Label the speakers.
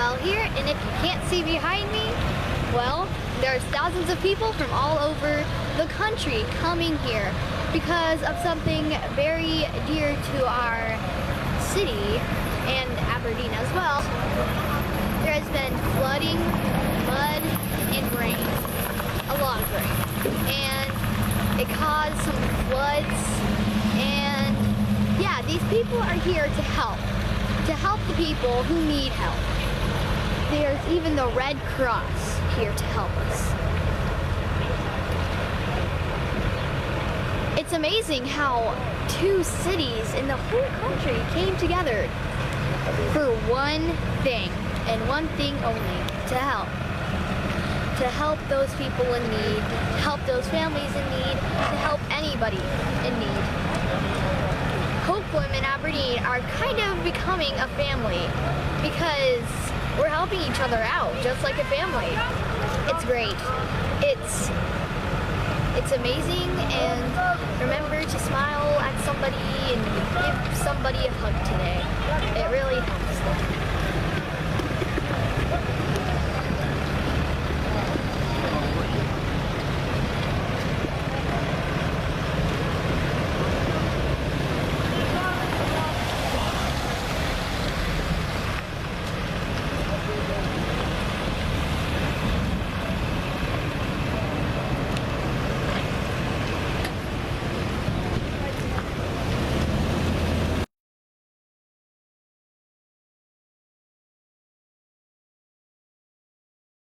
Speaker 1: EllBell here, and if you can't see behind me, well, there's thousands of people from all over the country coming here because of something very dear to our city and Aberdeen as well. There has been flooding, mud, and rain. A lot of rain. And it caused some floods, and yeah, these people are here to help the people who need help. There's even the Red Cross here to help us. It's amazing how two cities in the whole country came together for one thing, and one thing only, to help. To help those people in need, to help those families in need, to help anybody in need. Hoquiam and Aberdeen are kind of becoming a family because we're helping each other out, just like a family. It's great. It's amazing, and remember to smile at somebody and give somebody a hug today. It really helps them.